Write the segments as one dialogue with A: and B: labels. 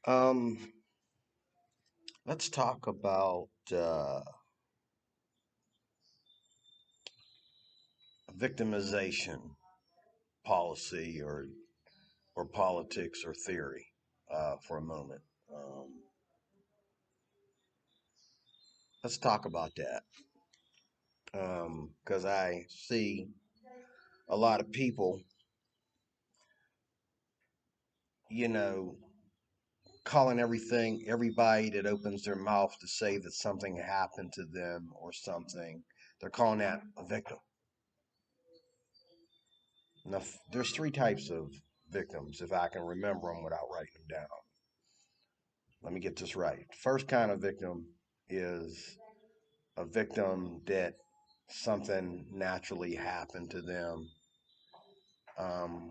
A: Um, let's talk about victimization policy or politics or theory for a moment. Um, let's talk about that because I see a lot of people, you know, calling everybody that opens their mouth to say that something happened to them or something, they're calling that a victim. Now, there's three types of victims, if I can remember them without writing them down. Let me get this right. First kind of victim is a victim that something naturally happened to them,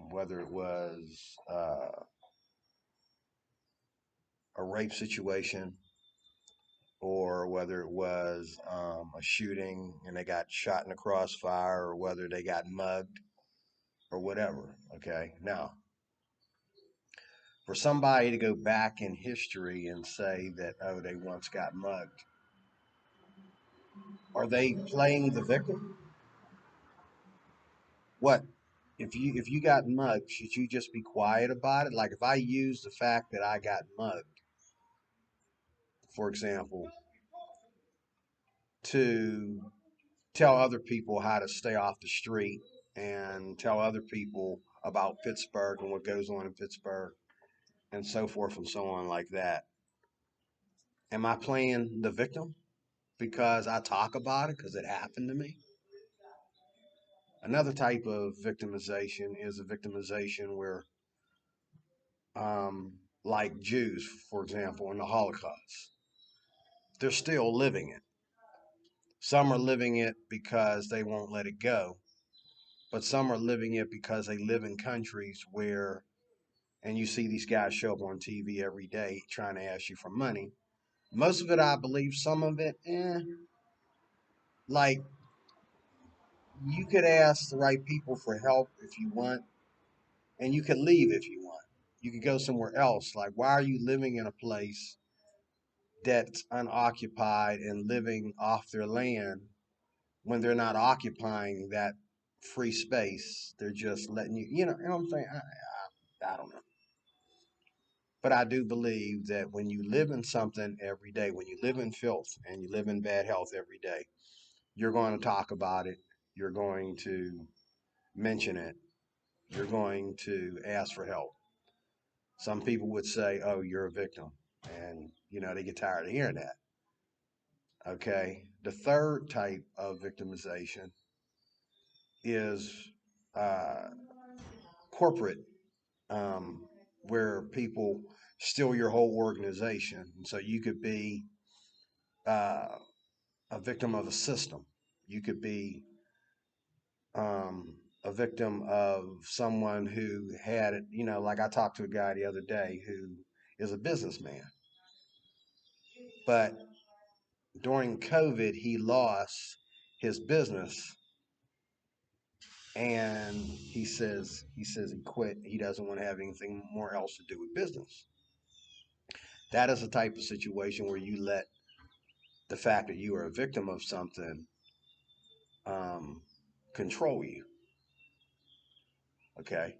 A: whether it was a rape situation or whether it was a shooting and they got shot in the crossfire or whether they got mugged or whatever. Okay. Now, for somebody to go back in history and say that, oh, they once got mugged, are they playing the victim? What if you got mugged, should you just be quiet about it? Like if I use the fact that I got mugged, for example, to tell other people how to stay off the street and tell other people about Pittsburgh and what goes on in Pittsburgh and so forth and so on like that. Am I playing the victim because I talk about it because it happened to me? Another type of victimization is a victimization where, like Jews, for example, in the Holocaust, they're still living it. Some are living it because they won't let it go, but some are living it because they live in countries where, and you see these guys show up on TV every day trying to ask you for money. Most of it, I believe, some of it, like you could ask the right people for help if you want, and you could leave if you want. You could go somewhere else. Like, why are you living in a place that's unoccupied and living off their land when they're not occupying that free space? They're just letting you know what I'm saying? I don't know. But I do believe that when you live in something every day, when you live in filth and you live in bad health every day, you're going to talk about it. You're going to mention it. You're going to ask for help. Some people would say, oh, you're a victim. And, they get tired of hearing that. Okay. The third type of victimization is uh, corporate, um, where people steal your whole organization. And so you could be uh, a victim of a system. You could be a victim of someone who had it, like I talked to a guy the other day who is a businessman, but during COVID, he lost his business and he says he quit. He doesn't want to have anything more else to do with business. That is a type of situation where you let the fact that you are a victim of something um, control you. Okay,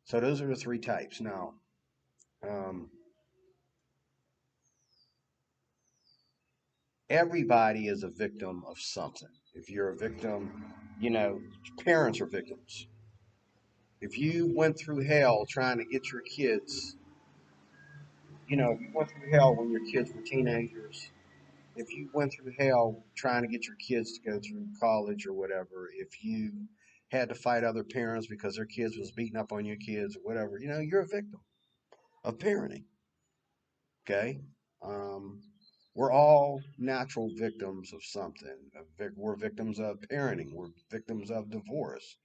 A: so those are the three types. Now, um, everybody is a victim of something. If you're a victim, you know, parents are victims. If you went through hell trying to get your kids, if you went through hell when your kids were teenagers, if you went through hell trying to get your kids to go through college or whatever, if you had to fight other parents because their kids was beating up on your kids or whatever, you're a victim of parenting. Okay. Um, we're all natural victims of something. We're victims of parenting. We're victims of divorce.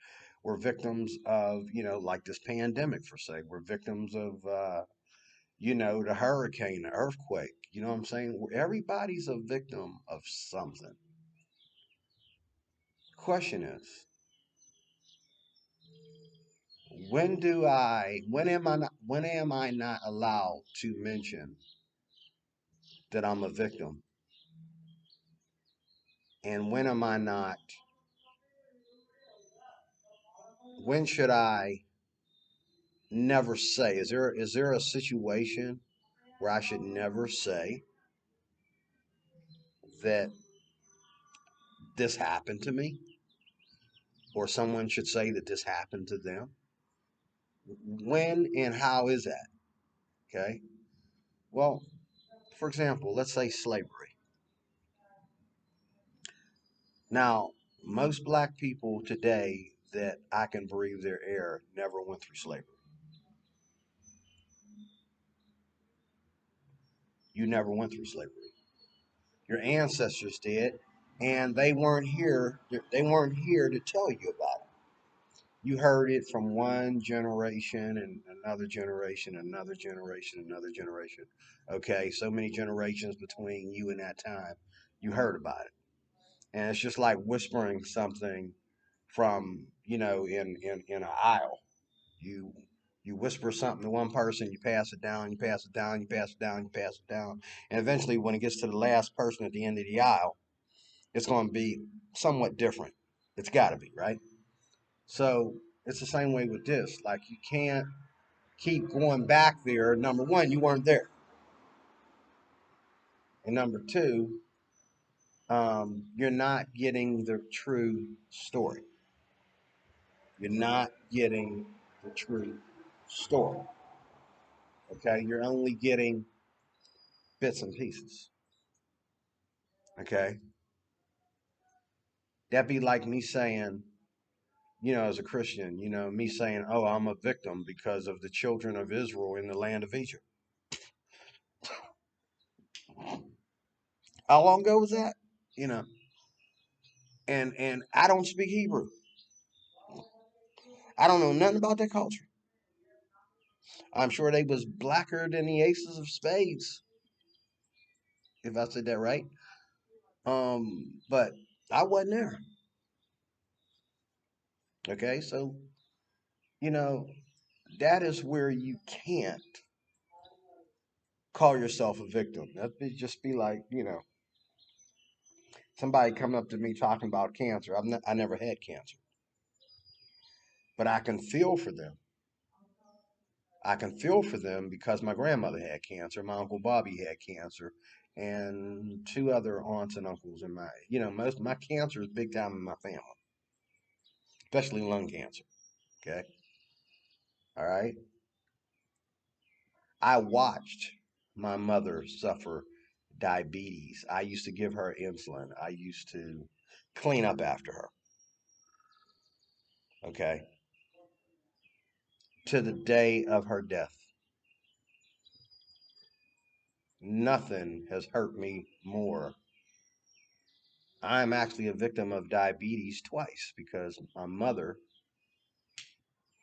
A: We're victims of, like this pandemic, for say. We're victims of, the hurricane, the earthquake. You know what I'm saying? Everybody's a victim of something. Question is, when am I not allowed to mention that I'm a victim? And when am I not, when should I never say? Is there a situation where I should never say that this happened to me? Or someone should say that this happened to them? When and how is that? Okay. Well, for example, let's say slavery. Now, most black people today that I can breathe their air never went through slavery. You never went through slavery. Your ancestors did, and they weren't here. They weren't here to tell you about it. You heard it from one generation and another generation, another generation, another generation. Okay, so many generations between you and that time, you heard about it, and it's just like whispering something from in an aisle. You you whisper something to one person, you pass it down, you pass it down, you pass it down, you pass it down, and eventually, when it gets to the last person at the end of the aisle, it's going to be somewhat different. It's got to be, right? So it's the same way with this. Like, you can't keep going back there. Number one, you weren't there, and number two, you're not getting the true story. You're not getting the true story. Okay, you're only getting bits and pieces. Okay, that'd be like me saying, as a Christian, me saying, "Oh, I'm a victim because of the children of Israel in the land of Egypt." How long ago was that? You know, and I don't speak Hebrew. I don't know nothing about that culture. I'm sure they was blacker than the aces of spades, if I said that right. But I wasn't there. Okay, so you know that is where you can't call yourself a victim. That'd just be like, somebody coming up to me talking about cancer. I never had cancer, but I can feel for them. I can feel for them because my grandmother had cancer, my uncle Bobby had cancer, and two other aunts and uncles in most my cancer is big time in my family, especially lung cancer. Okay, all right. I watched my mother suffer diabetes. I used to give her insulin. I used to clean up after her. Okay, to the day of her death. Nothing has hurt me more. I'm actually a victim of diabetes twice because my mother,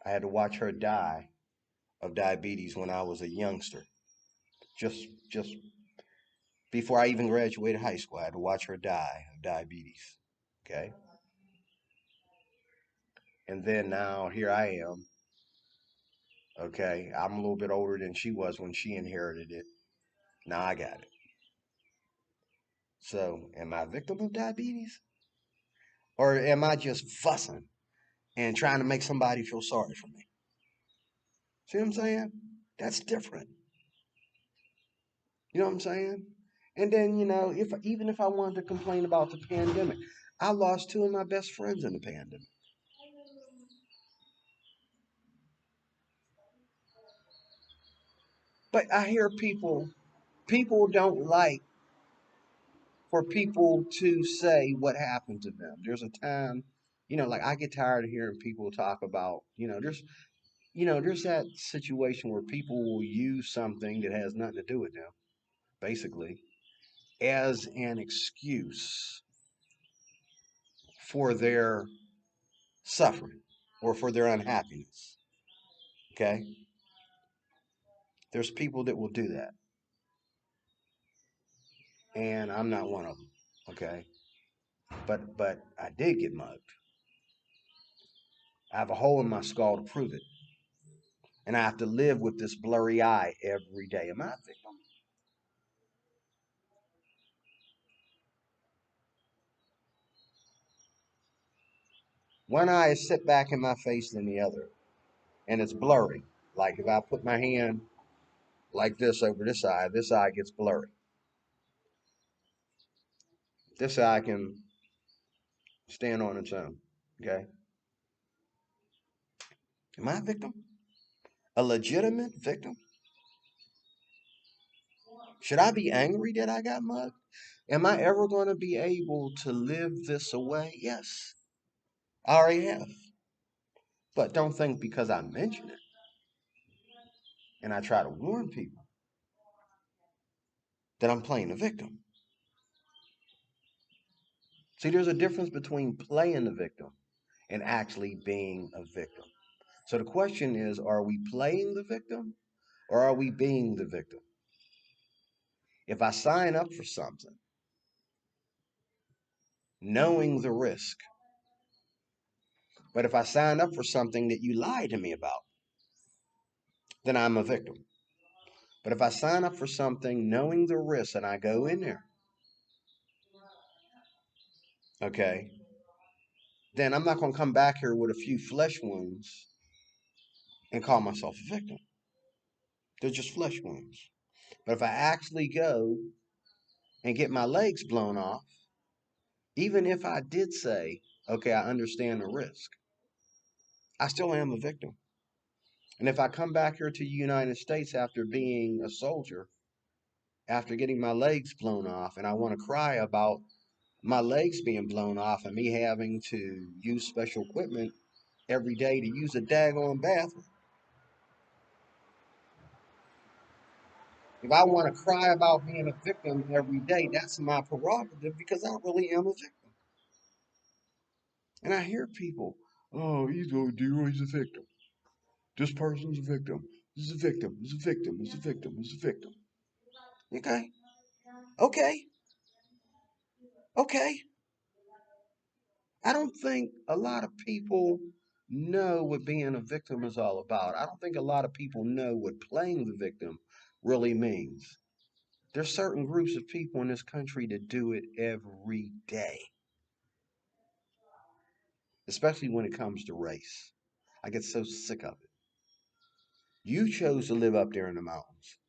A: I had to watch her die of diabetes when I was a youngster. Just before I even graduated high school, I had to watch her die of diabetes. Okay. And then now here I am. Okay. I'm a little bit older than she was when she inherited it. Now I got it. So am I a victim of diabetes? Or am I just fussing and trying to make somebody feel sorry for me? See what I'm saying? That's different. You know what I'm saying? And then, if even if I wanted to complain about the pandemic, I lost two of my best friends in the pandemic. But I hear people don't like for people to say what happened to them. There's a time, like I get tired of hearing people talk about, there's that situation where people will use something that has nothing to do with them, basically, as an excuse for their suffering or for their unhappiness. Okay? There's people that will do that, and I'm not one of them. Okay? But I did get mugged. I have a hole in my skull to prove it. And I have to live with this blurry eye every day. Am I a victim? One eye is set back in my face than the other, and it's blurry. Like if I put my hand like this over this eye gets blurry. This eye can stand on its own. Okay. Am I a victim? A legitimate victim? Should I be angry that I got mugged? Am I ever going to be able to live this away? Yes, I already have. But don't think because I mention it and I try to warn people that I'm playing the victim. See, there's a difference between playing the victim and actually being a victim. So the question is, are we playing the victim or are we being the victim? If I sign up for something, knowing the risk, but if I sign up for something that you lied to me about, then I'm a victim. But if I sign up for something knowing the risk and I go in there, okay, then I'm not going to come back here with a few flesh wounds and call myself a victim. They're just flesh wounds. But if I actually go and get my legs blown off, even if I did say, okay, I understand the risk, I still am a victim. And if I come back here to the United States after being a soldier, after getting my legs blown off, and I want to cry about my legs being blown off and me having to use special equipment every day to use a daggone bathroom. If I want to cry about being a victim every day, that's my prerogative because I really am a victim. And I hear people, oh, he's a dear, he's a victim. This person's a victim. This is a victim. This is a victim. This is a victim. This is a victim. Okay. Okay. Okay. I don't think a lot of people know what being a victim is all about. I don't think a lot of people know what playing the victim really means. There's certain groups of people in this country that do it every day, especially when it comes to race. I get so sick of it. You chose to live up there in the mountains,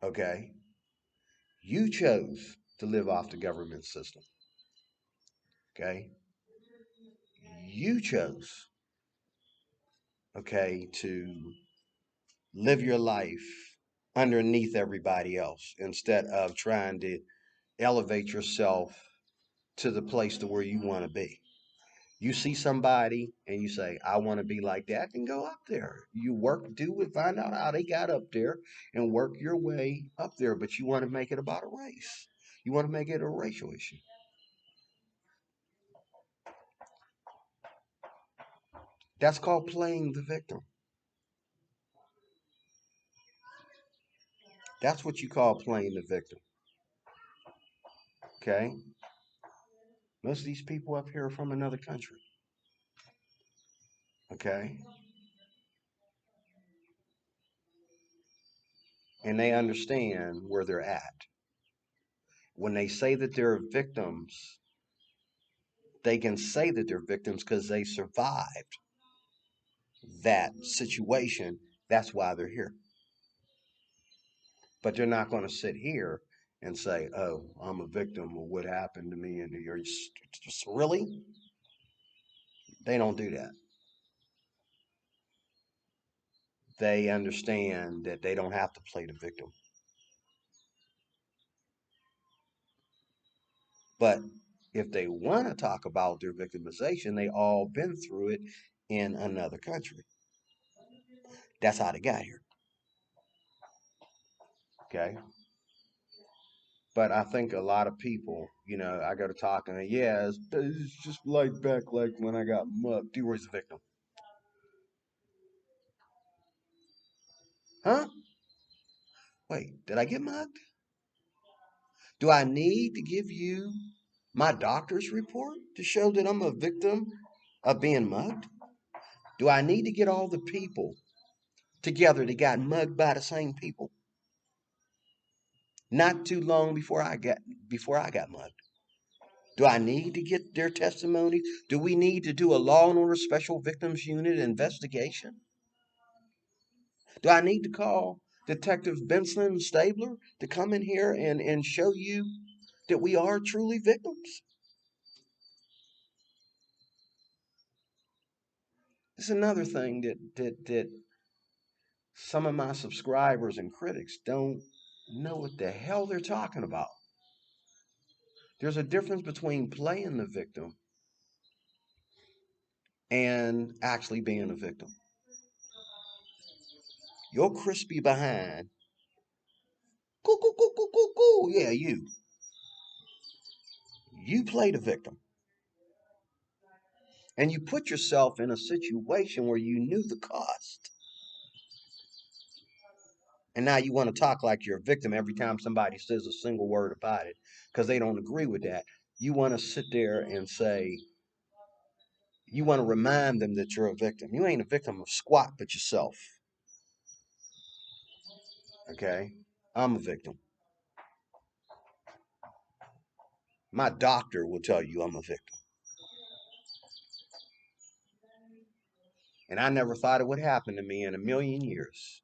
A: okay? You chose to live off the government system, okay? You chose, okay, to live your life underneath everybody else instead of trying to elevate yourself to the place to where you want to be. You see somebody and you say, I want to be like that, and go up there. You work, do it, find out how they got up there and work your way up there. But you want to make it about a race. You want to make it a racial issue. That's called playing the victim. That's what you call playing the victim. Okay? Most of these people up here are from another country. Okay? And they understand where they're at. When they say that they're victims, they can say that they're victims because they survived that situation. That's why they're here. But they're not going to sit here and say, oh, I'm a victim of what happened to me. And you're just really? They don't do that. They understand that they don't have to play the victim. But if they want to talk about their victimization, they all been through it in another country. That's how they got here. Okay. But I think a lot of people, I go to talking, and yeah, it's just like back like when I got mugged. You was the victim. Huh? Wait, did I get mugged? Do I need to give you my doctor's report to show that I'm a victim of being mugged? Do I need to get all the people together that got mugged by the same people not too long before I got mugged. Do I need to get their testimony? Do we need to do a Law and Order Special Victims Unit investigation? Do I need to call Detective Benson Stabler to come in here and show you that we are truly victims? It's another thing that some of my subscribers and critics don't know what the hell they're talking about. There's a difference between playing the victim and actually being a victim. Your crispy behind, coo, coo, coo, coo, coo, coo. Yeah, you play the victim. And you put yourself in a situation where you knew the cost. And now you want to talk like you're a victim every time somebody says a single word about it because they don't agree with that. You want to sit there and say, you want to remind them that you're a victim. You ain't a victim of squat but yourself. Okay? I'm a victim. My doctor will tell you I'm a victim. And I never thought it would happen to me in a million years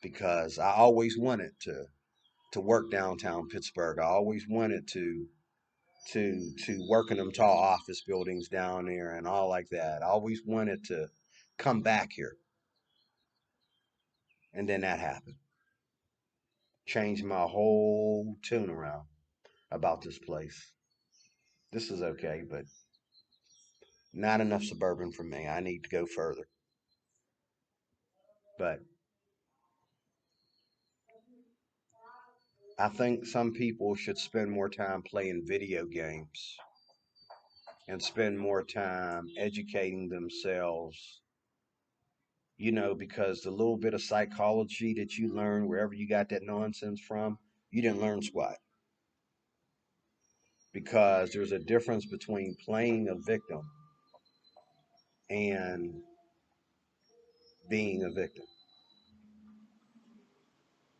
A: because I always wanted to work downtown Pittsburgh. I always wanted to work in them tall office buildings down there and all like that. I always wanted to come back here. And then that happened. Changed my whole tune around about this place. This is okay, but not enough suburban for me. I need to go further. But I think some people should spend more time playing video games and spend more time educating themselves, because the little bit of psychology that you learn wherever you got that nonsense from, you didn't learn squat. Because there's a difference between playing a victim and being a victim.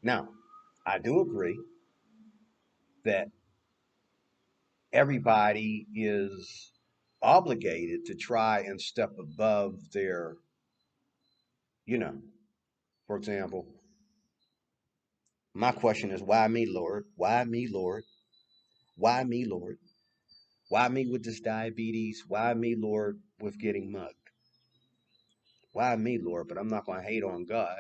A: Now, I do agree that everybody is obligated to try and step above their, you know, for example, my question is, why me, Lord? Why me, Lord? Why me, Lord? Why me with this diabetes? Why me, Lord, with getting mugged? Why me, Lord? But I'm not going to hate on God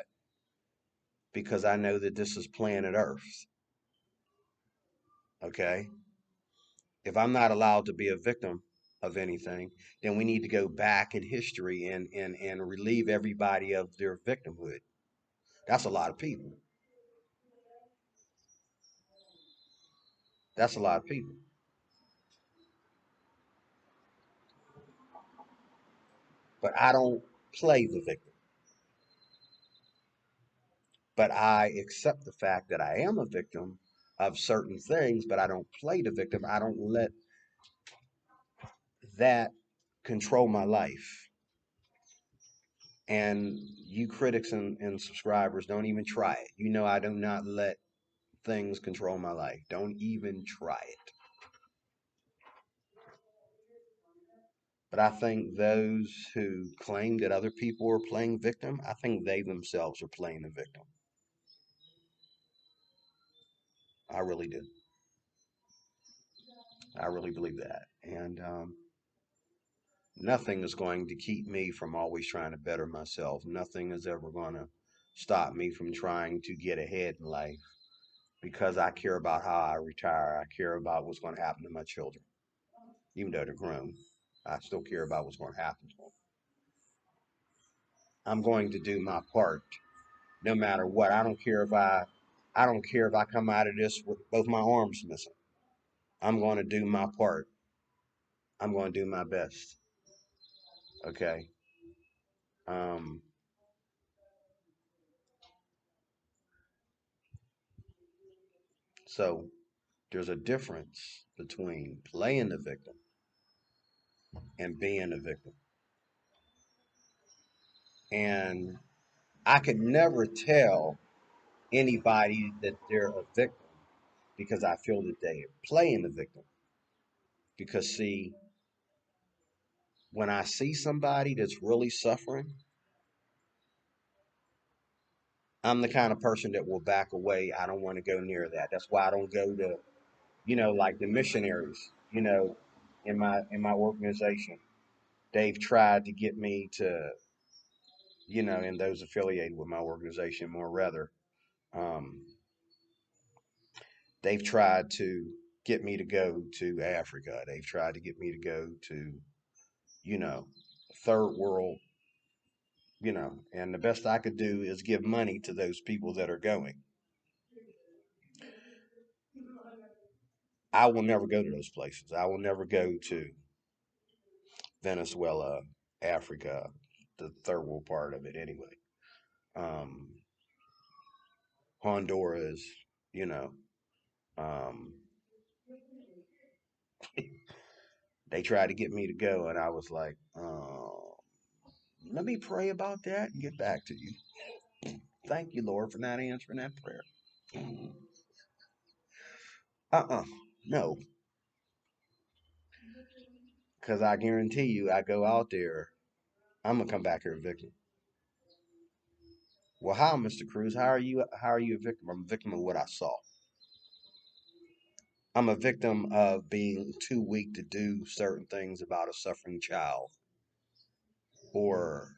A: because I know that this is planet Earth. Okay? If I'm not allowed to be a victim of anything, then we need to go back in history and relieve everybody of their victimhood. That's a lot of people. That's a lot of people. But I don't play the victim. But I accept the fact that I am a victim of certain things, but I don't play the victim. I don't let that control my life. And you critics and subscribers don't even try it. I do not let things control my life. Don't even try it. But I think those who claim that other people are playing victim, I think they themselves are playing the victim. I really do. I really believe that. And nothing is going to keep me from always trying to better myself. Nothing is ever going to stop me from trying to get ahead in life because I care about how I retire. I care about what's going to happen to my children. Even though they're grown, I still care about what's going to happen to them. I'm going to do my part no matter what. I don't care if I come out of this with both my arms missing. I'm going to do my part. I'm going to do my best. Okay. Um, so there's a difference between playing the victim and being a victim. And I could never tell anybody that they're a victim because I feel that they are playing the victim. Because, see, when I see somebody that's really suffering, I'm the kind of person that will back away. I don't want to go near that. That's why I don't go to, like the missionaries, in my organization. They've tried to get me to, and those affiliated with my organization more rather, um, they've tried to get me to go to Africa. They've tried to get me to go to, you know, third world, and the best I could do is give money to those people that are going. I will never go to those places. I will never go to Venezuela, Africa, the third world part of it anyway. Um, Honduras, you know. Um, they tried to get me to go, and I was like, let me pray about that and get back to you. Thank you, Lord, for not answering that prayer. Uh-uh, no, because I guarantee you, I go out there, I'm gonna come back here a victim. Well, how, Mr. Cruz? How are you? How are you a victim? I'm a victim of what I saw. I'm a victim of being too weak to do certain things about a suffering child or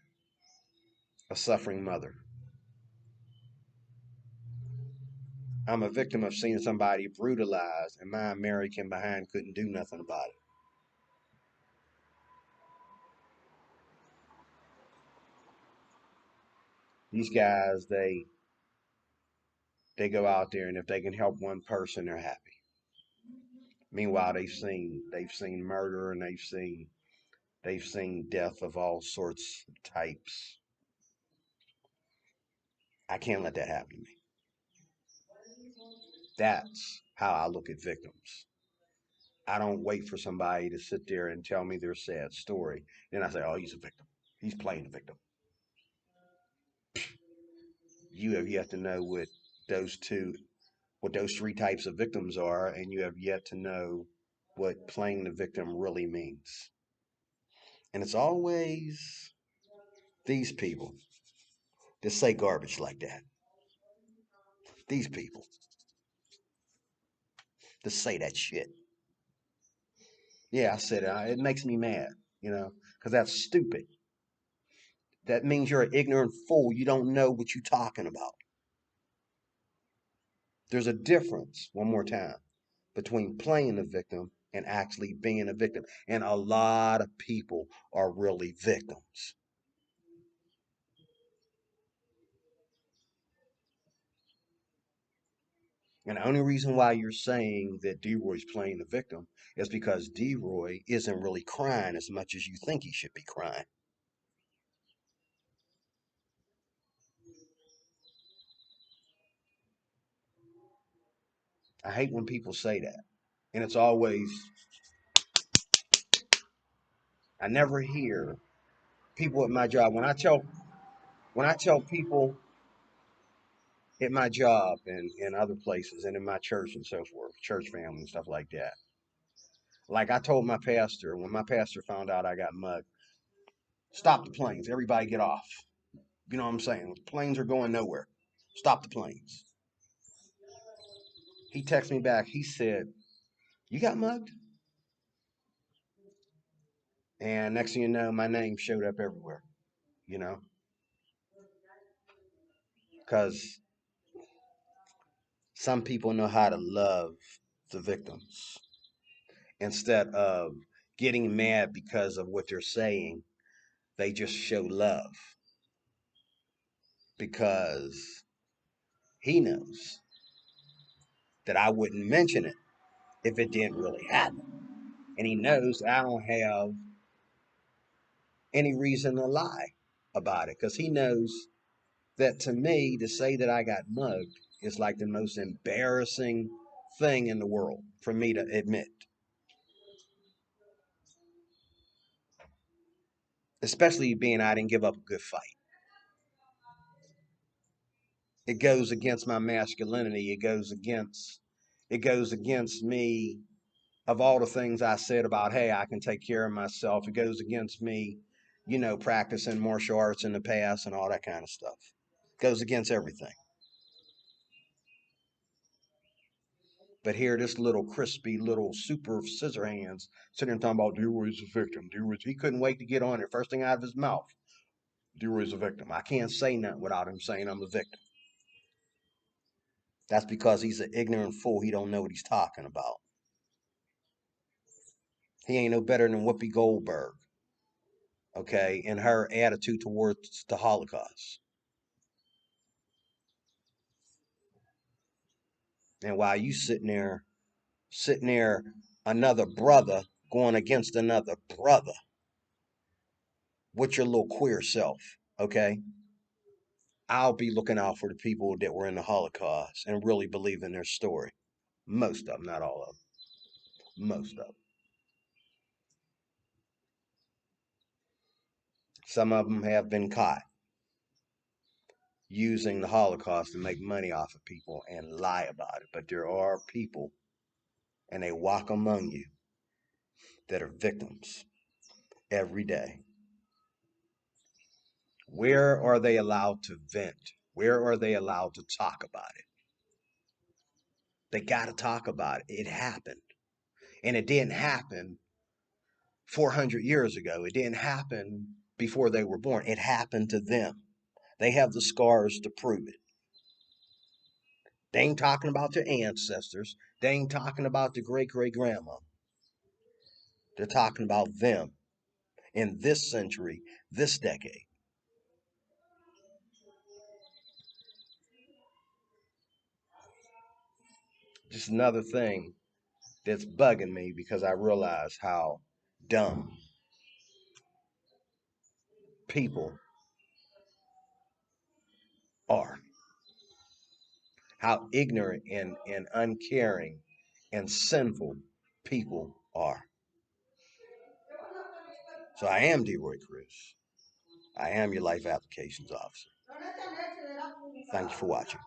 A: a suffering mother. I'm a victim of seeing somebody brutalized and my American behind couldn't do nothing about it. These guys, they go out there and if they can help one person, they're happy. Meanwhile, they've seen murder and they've seen death of all sorts of types. I can't let that happen to me. That's how I look at victims. I don't wait for somebody to sit there and tell me their sad story. Then I say, oh, he's a victim. He's playing a victim. You have yet to know what those three types of victims are, and you have yet to know what playing the victim really means. And it's always these people that say garbage like that. These people that say that shit. Yeah, I said it. It makes me mad, because that's stupid. That means you're an ignorant fool. You don't know what you're talking about. There's a difference, one more time, between playing the victim and actually being a victim. And a lot of people are really victims. And the only reason why you're saying that D-Roy's playing the victim is because D-Roy isn't really crying as much as you think he should be crying. I hate when people say that. And it's always, I never hear people at my job when I tell people at my job and in other places and in my church and so forth, church family and stuff like that. Like I told my pastor, when my pastor found out I got mugged, stop the planes, everybody get off. You know what I'm saying? Planes are going nowhere. Stop the planes. He texted me back. He said, you got mugged? And next thing you know, my name showed up everywhere, you know, because some people know how to love the victims instead of getting mad because of what they're saying. They just show love because he knows that I wouldn't mention it if it didn't really happen. And he knows I don't have any reason to lie about it because he knows that to me, to say that I got mugged is like the most embarrassing thing in the world for me to admit, especially being I didn't give up a good fight. It goes against my masculinity. It goes against me of all the things I said about, hey, I can take care of myself. It goes against me, practicing martial arts in the past and all that kind of stuff. It goes against everything. But here, this little crispy little super scissor hands sitting there talking about D-Roy's a victim. He couldn't wait to get on it. First thing out of his mouth, D-Roy's a victim. I can't say nothing without him saying I'm a victim. That's because he's an ignorant fool. He don't know what he's talking about. He ain't no better than Whoopi Goldberg, okay, in her attitude towards the Holocaust. And while you sitting there, another brother going against another brother with your little queer self, okay? I'll be looking out for the people that were in the Holocaust and really believe in their story. Most of them, not all of them. Most of them. Some of them have been caught using the Holocaust to make money off of people and lie about it. But there are people, and they walk among you, that are victims every day. Where are they allowed to vent? Where are they allowed to talk about it? They got to talk about it. It happened. And it didn't happen 400 years ago. It didn't happen before they were born. It happened to them. They have the scars to prove it. They ain't talking about their ancestors. They ain't talking about the great great grandma. They're talking about them in this century, this decade. Just another thing that's bugging me because I realize how dumb people are, how ignorant and uncaring and sinful people are. So I am D-Roy Chris. I am your life applications officer. Thank you for watching.